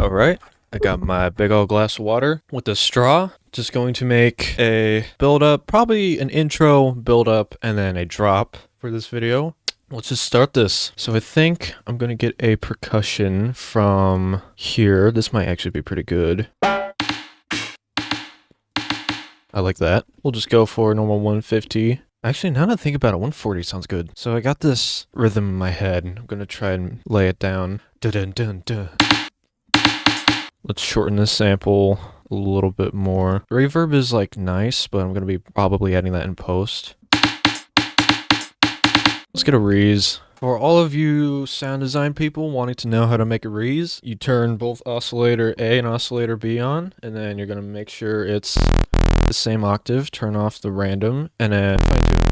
All right, I got my big old glass of water with a straw. Just going to make a build up, probably an intro, build up, and then a drop for this video. Let's just start this. So I think I'm gonna get a percussion from here. This might actually be pretty good. I like that. We'll just go for normal 150. Actually, now that I think about it, 140 sounds good. So I got this rhythm in my head. I'm gonna try and lay it down. Dun dun dun dun. Let's shorten this sample a little bit more. Reverb is like nice, but I'm gonna be probably adding that in post. Let's get a Reese. For all of you sound design people wanting to know how to make a Reese, you turn both oscillator A and oscillator B on, and then you're gonna make sure it's the same octave, turn off the random, and then fine tune.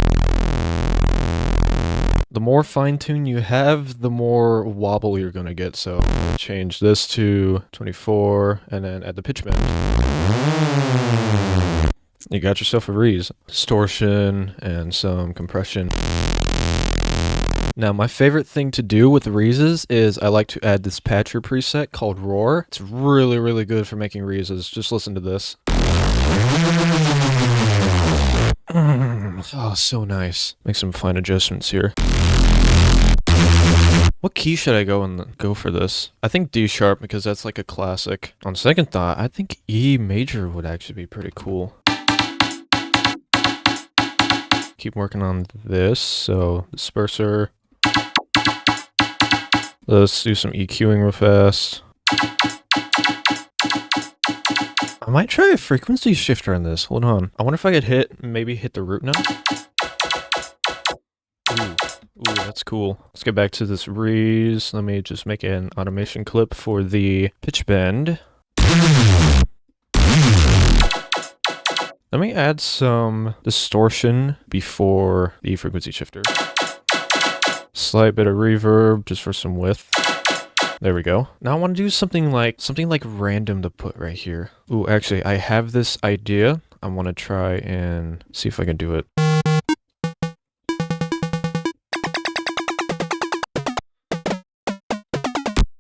The more fine tune you have, the more wobble you're gonna get. So change this to 24 and then add the pitch bend. You got yourself a Reese. Distortion and some compression. Now my favorite thing to do with the Reeses is I like to add this patcher preset called Roar. It's really, really good for making Reeses. Just listen to this. Oh, so nice. Make some fine adjustments here. What key should I go for this? I think D sharp because that's like a classic. On second thought, I think E major would actually be pretty cool. Keep working on this. So disperser. Let's do some EQing real fast. I might try a frequency shifter on this. Hold on. I wonder if I could maybe hit the root note. Ooh, that's cool. Let's get back to this Reese. Let me just make an automation clip for the pitch bend. Let me add some distortion before the frequency shifter. Slight bit of reverb just for some width. There we go. Now I want to do something like random to put right here. Ooh, actually, I have this idea. I want to try and see if I can do it.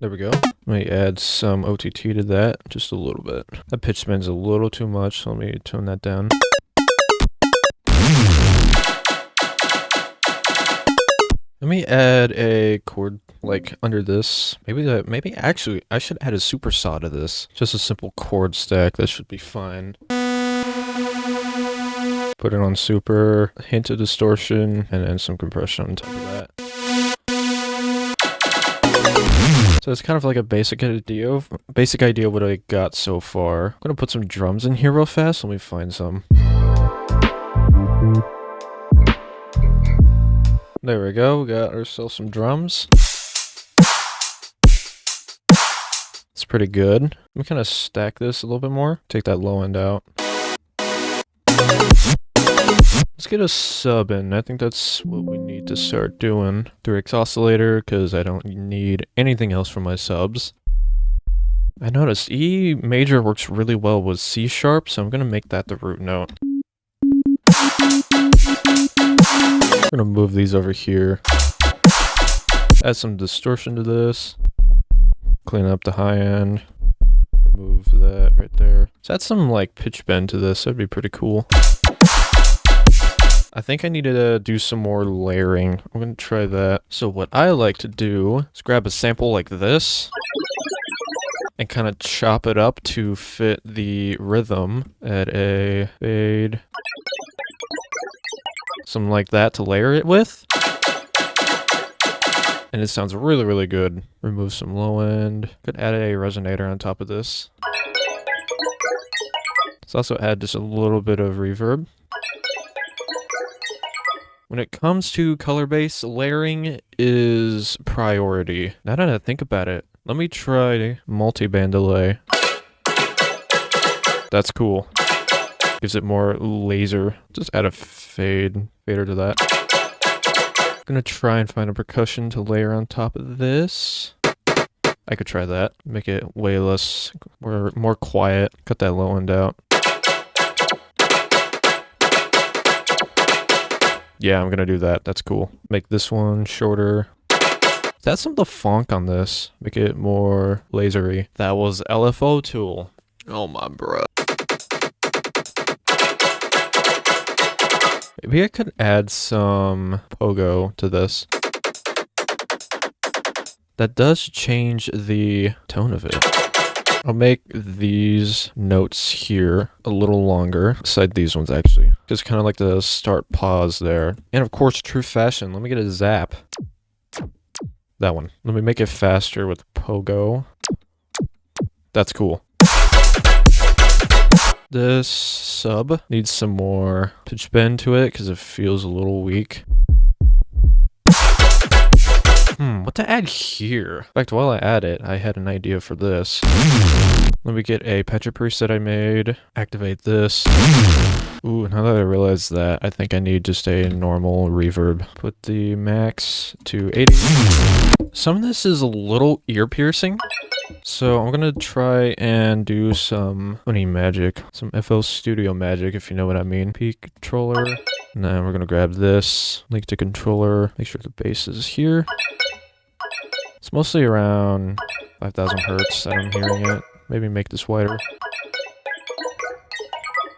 There we go. Let me add some OTT to that, just a little bit. That pitch bend's a little too much, so let me tone that down. Let me add a chord like under this. Maybe actually I should add a super saw to this. Just a simple chord stack, that should be fine. Put it on super, a hint of distortion, and then some compression on top of that. So it's kind of like a basic idea of what I got so far. I'm gonna put some drums in here real fast. Let me find some. There we go, we got ourselves some drums. It's pretty good. Let me kind of stack this a little bit more. Take that low end out. Let's get a sub in. I think that's what we need to start doing. 3x oscillator, because I don't need anything else from my subs. I noticed E major works really well with C sharp, so I'm going to make that the root note. I'm going to move these over here. Add some distortion to this. Clean up the high end. Remove that right there. So add some like pitch bend to this. That'd be pretty cool. I think I need to do some more layering. I'm going to try that. So what I like to do is grab a sample like this and kind of chop it up to fit the rhythm. Add a fade. Something like that to layer it with. And it sounds really, really good. Remove some low end. Could add a resonator on top of this. Let's also add just a little bit of reverb. When it comes to color base, layering is priority. Now that I think about it, let me try multi-band delay. That's cool. Gives it more laser. Just add a fader to that. I'm gonna try and find a percussion to layer on top of this. I could try that. Make it way less, more quiet. Cut that low end out. Yeah, I'm gonna do that. That's cool. Make this one shorter. Let's add some of the funk on this. Make it more lasery. That was LFO Tool. Oh my bro. Maybe I could add some pogo to this. That does change the tone of it. I'll make these notes here a little longer, beside these ones actually. Just kind of like the start pause there. And of course, true fashion. Let me get a zap. That one. Let me make it faster with pogo. That's cool. This sub needs some more pitch bend to it because it feels a little weak. What to add here? In fact, while I add it, I had an idea for this. Let me get a patch preset I made. Activate this. Ooh, now that I realize that, I think I need just a normal reverb. Put the max to 80. Some of this is a little ear piercing. So I'm gonna try and do some funny magic. Some FL Studio magic, if you know what I mean. Peak controller. And then we're gonna grab this. Link to controller. Make sure the bass is here. It's mostly around 5,000 hertz that I'm hearing it. Maybe make this wider.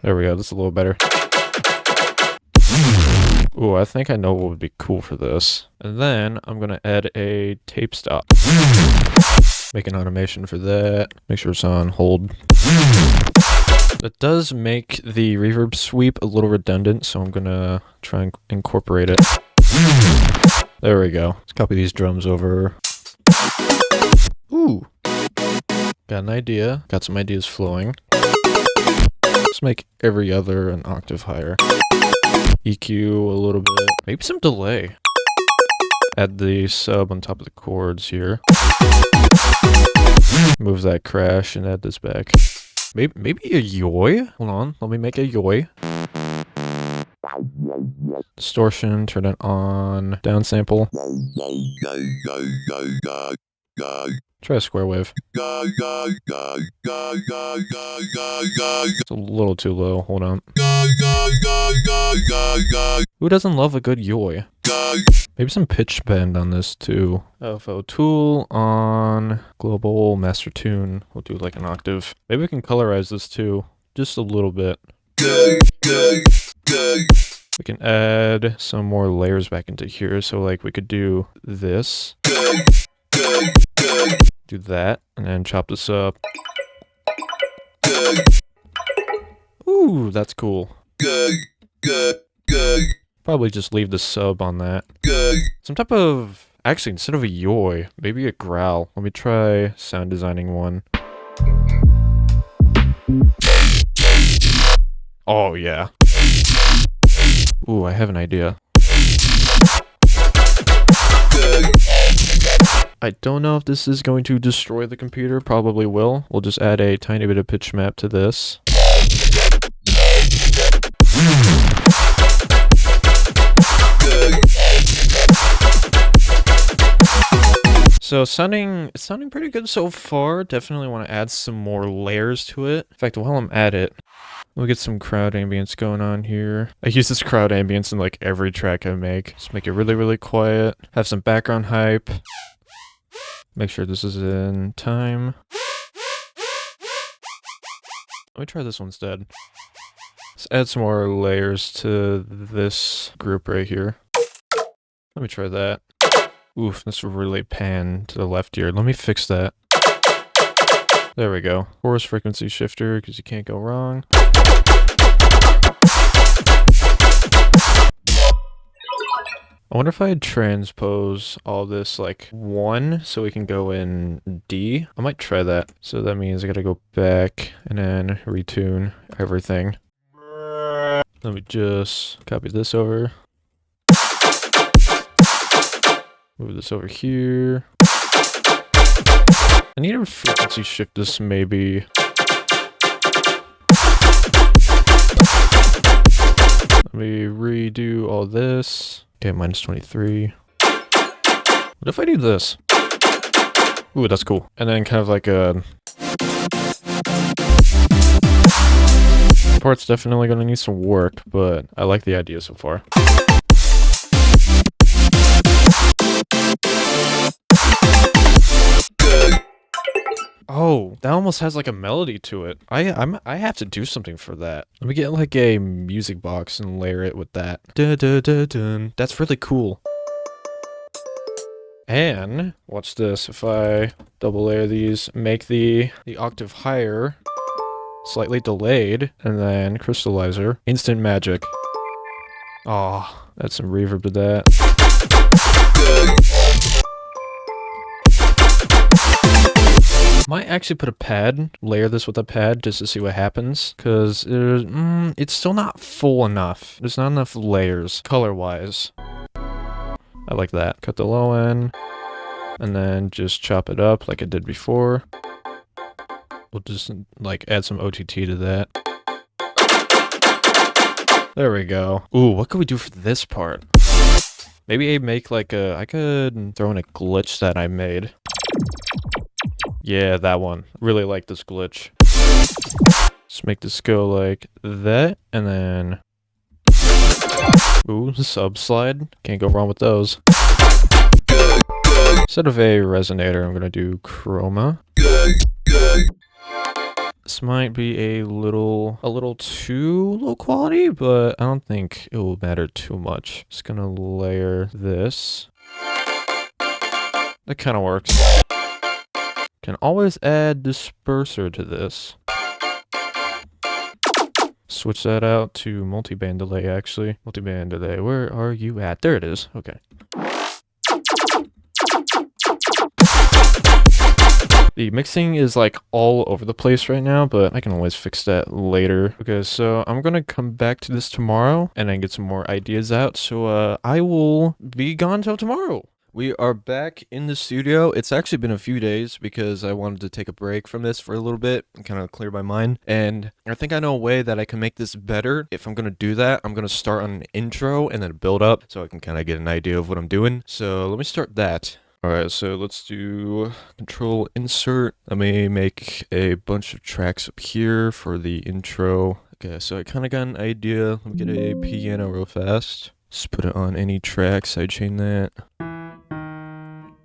There we go, that's a little better. Ooh, I think I know what would be cool for this. And then I'm gonna add a tape stop. Make an automation for that. Make sure it's on hold. It does make the reverb sweep a little redundant, so I'm gonna try and incorporate it. There we go. Let's copy these drums over. Ooh. Got an idea. Got some ideas flowing. Let's make every other an octave higher. EQ a little bit. Maybe some delay. Add the sub on top of the chords here. Move that crash and add this back. Maybe a yoy? Hold on, let me make a yoy. Distortion, turn it on. Downsample. Try a square wave. It's a little too low, hold on. Who doesn't love a good yoy? Maybe some pitch bend on this too. LFO Tool on global master tune. We'll do like an octave. Maybe we can colorize this too, just a little bit. We can add some more layers back into here. So like we could do this. Do that, and then chop this up. Ooh, that's cool. Probably just leave the sub on that. Some type of... Actually, instead of a yoy, maybe a growl. Let me try sound designing one. Oh, yeah. Ooh, I have an idea. I don't know if this is going to destroy the computer. Probably will. We'll just add a tiny bit of pitch map to this. So it's sounding pretty good so far. Definitely want to add some more layers to it. In fact, while I'm at it, we'll get some crowd ambience going on here. I use this crowd ambience in like every track I make. Just make it really, really quiet. Have some background hype. Make sure this is in time. Let me try this one instead. Let's add some more layers to this group right here. Let me try that. Oof, this really panned to the left here. Let me fix that. There we go. Chorus frequency shifter, because you can't go wrong. I wonder if I'd transpose all this like 1 so we can go in D. I might try that. So that means I gotta go back and then retune everything. Let me just copy this over. Move this over here. I need to frequency shift this maybe. Let me redo all this. Okay, minus 23. What if I do this? Ooh, that's cool. And then kind of like a... Part's definitely gonna need some work, but I like the idea so far. Oh, that almost has like a melody to it. I have to do something for that. Let me get like a music box and layer it with that. Dun, dun, dun, dun. That's really cool. And watch this. If I double layer these, make the octave higher, slightly delayed, and then crystallizer, instant magic. Oh, add some reverb to that. Might actually put a pad, layer this with a pad just to see what happens, because it's still not full enough. There's not enough layers color-wise. I like that. Cut the low end, and then just chop it up like I did before. We'll just like add some OTT to that. There we go. Ooh, what could we do for this part? Maybe I make like I could throw in a glitch that I made. Yeah, that one. Really like this glitch. Just make this go like that, and then... Ooh, sub slide. Can't go wrong with those. Instead of a resonator, I'm gonna do chroma. This might be a little too low quality, but I don't think it will matter too much. Just gonna layer this. That kind of works. Can always add disperser to this. Switch that out to multiband delay, actually. Multiband delay, where are you at? There it is. Okay. The mixing is like all over the place right now, but I can always fix that later. Okay, so I'm gonna come back to this tomorrow and then get some more ideas out. So I will be gone till tomorrow. We are back in the studio. It's actually been a few days because I wanted to take a break from this for a little bit and kind of clear my mind. And I think I know a way that I can make this better. If I'm going to do that, I'm going to start on an intro and then build up so I can kind of get an idea of what I'm doing. So let me start that. Alright, so let's do control insert. Let me make a bunch of tracks up here for the intro. Okay, so I kind of got an idea. Let me get a piano real fast. Just put it on any track, sidechain that.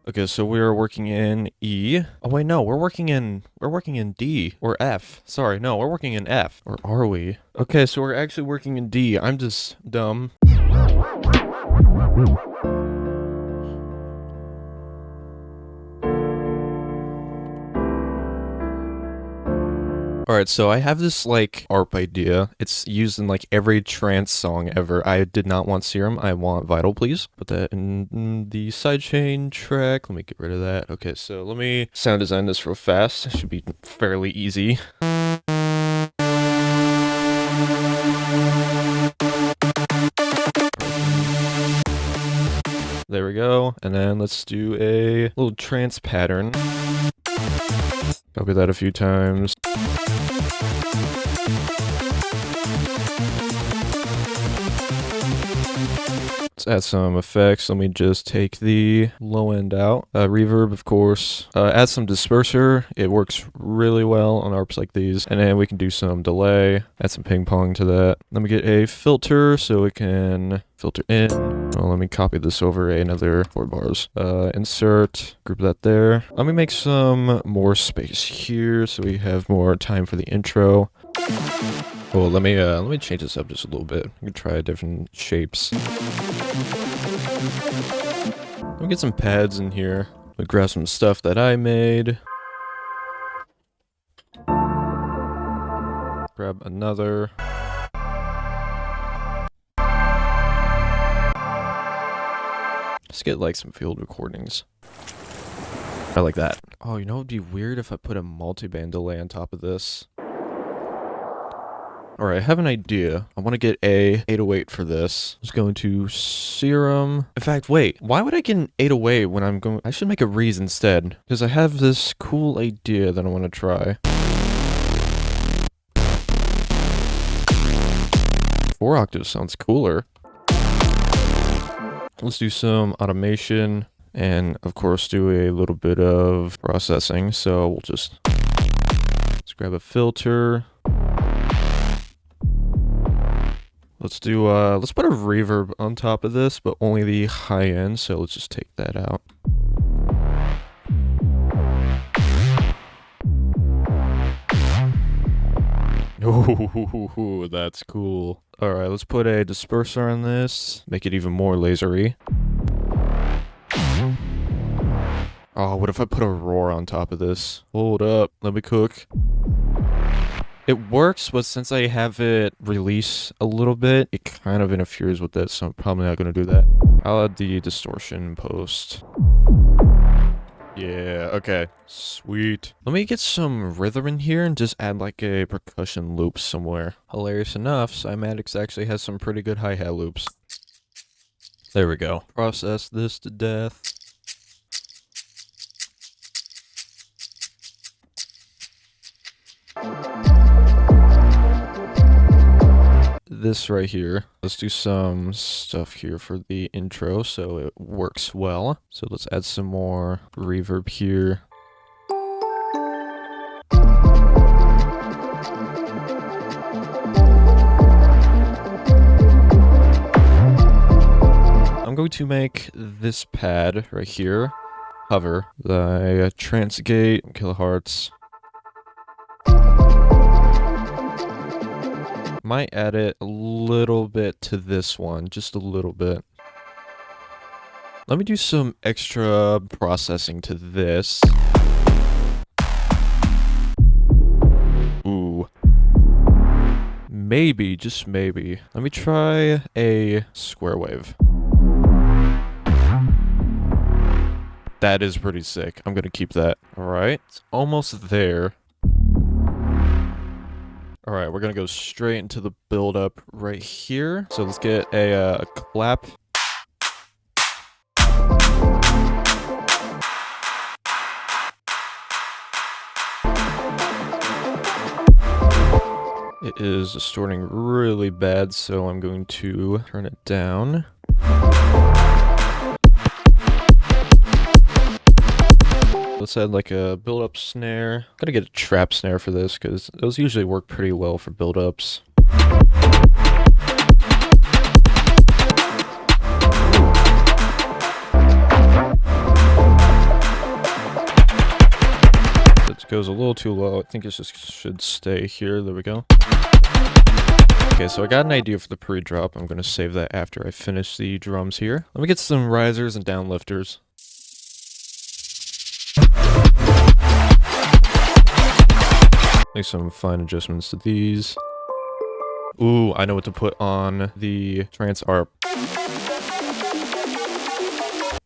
Okay, so we are working in E. Oh wait, no, we're working in D or F. Sorry, no, we're working in F. Or are we? Okay, so we're actually working in D. I'm just dumb. Alright, so I have this, like, ARP idea. It's used in, like, every trance song ever. I did not want Serum. I want Vital, please. Put that in the sidechain track. Let me get rid of that. Okay, so let me sound design this real fast. It should be fairly easy. There we go. And then let's do a little trance pattern. Copy that a few times. Let's add some effects. Let me just take the low end out. Reverb, of course. Add some disperser. It works really well on ARPs like these. And then we can do some delay. Add some ping pong to that. Let me get a filter so it can filter in. Well, let me copy this over another 4 bars. Insert, group that there. Let me make some more space here so we have more time for the intro. Oh, let me change this up just a little bit. We can try different shapes. Let me get some pads in here. Let me grab some stuff that I made. Grab another. Let's get like some field recordings. I like that. Oh, you know, it'd be weird if I put a multiband delay on top of this. Alright, I have an idea. I want to get a 808 for this. Let's go into Serum. In fact, wait. Why would I get an 808 when I'm going... I should make a Reese instead. Because I have this cool idea that I want to try. 4 octaves sounds cooler. Let's do some automation. And, of course, do a little bit of processing. So we'll just... Let's grab a filter. Let's do, let's put a reverb on top of this, but only the high end, so let's just take that out. Ooh, that's cool. All right, let's put a disperser on this. Make it even more lasery. Oh, what if I put a roar on top of this? Hold up, let me cook. It works, but since I have it release a little bit, it kind of interferes with this, so I'm probably not going to do that. I'll add the distortion post. Yeah, okay. Sweet. Let me get some rhythm in here and just add like a percussion loop somewhere. Hilarious enough, Cymatics actually has some pretty good hi-hat loops. There we go. Process this to death. This right here. Let's do some stuff here for the intro so it works well. So let's add some more reverb here. I'm going to make this pad right here hover. The transgate kilohertz. Might add it a little bit to this one, just a little bit. Let me do some extra processing to this. Ooh. Maybe, just maybe. Let me try a square wave. That is pretty sick. I'm gonna keep that. Alright, it's almost there. Alright, we're gonna go straight into the build-up right here. So let's get a clap. It is distorting really bad, so I'm going to turn it down. Let's add like a build-up snare. I'm gonna get a trap snare for this because those usually work pretty well for build-ups. It goes a little too low. I think it just should stay here. There we go. Okay, so I got an idea for the pre-drop. I'm gonna save that after I finish the drums here. Let me get some risers and downlifters. Make some fine adjustments to these. Ooh, I know what to put on the trance ARP.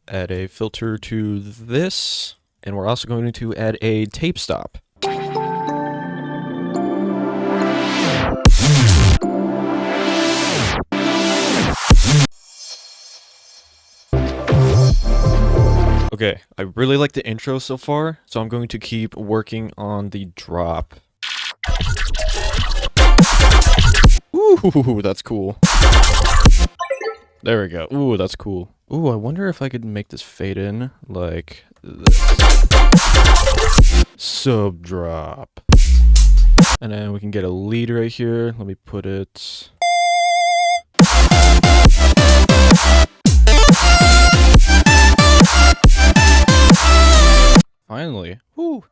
Add a filter to this, and we're also going to add a tape stop. Okay, I really like the intro so far, so I'm going to keep working on the drop. Ooh, that's cool. There we go. Ooh, that's cool. Ooh, I wonder if I could make this fade in like this. Sub drop. And then we can get a lead right here. Let me put it. Finally. Woo.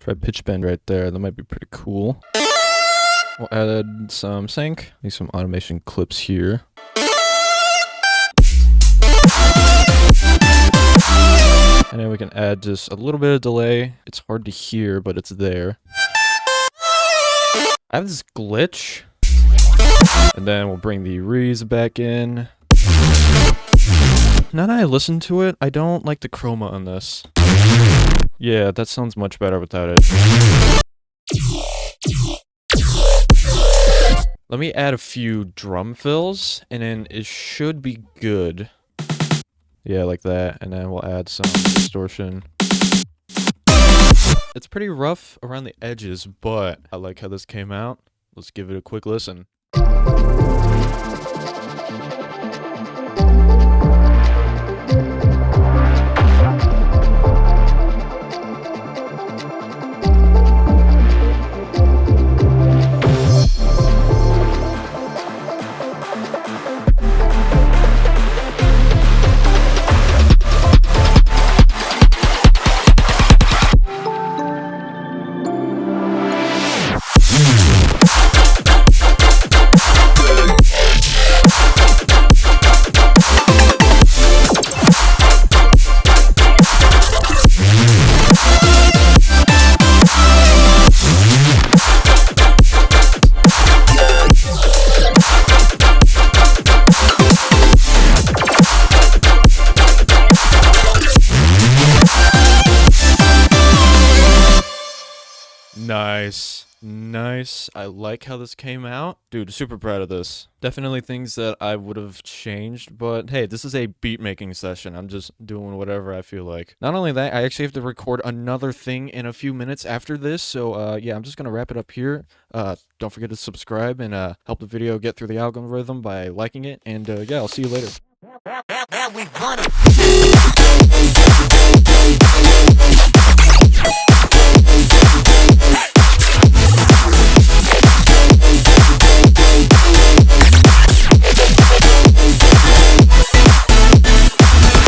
Try pitch bend right there. That might be pretty cool. We'll add some sync. Need some automation clips here. And then we can add just a little bit of delay. It's hard to hear, but it's there. I have this glitch. And then we'll bring the reeds back in. Now that I listen to it, I don't like the chroma on this. Yeah, that sounds much better without it. Let me add a few drum fills, and then it should be good. Yeah, like that, and then we'll add some distortion. It's pretty rough around the edges, but I like how this came out. Let's give it a quick listen. Nice. Nice. I like how this came out. Dude, super proud of this. Definitely things that I would have changed, but hey, this is a beat making session. I'm just doing whatever I feel like. Not only that, I actually have to record another thing in a few minutes after this, so yeah, I'm just gonna wrap it up here. Don't forget to subscribe and help the video get through the algorithm by liking it, and yeah, I'll see you later.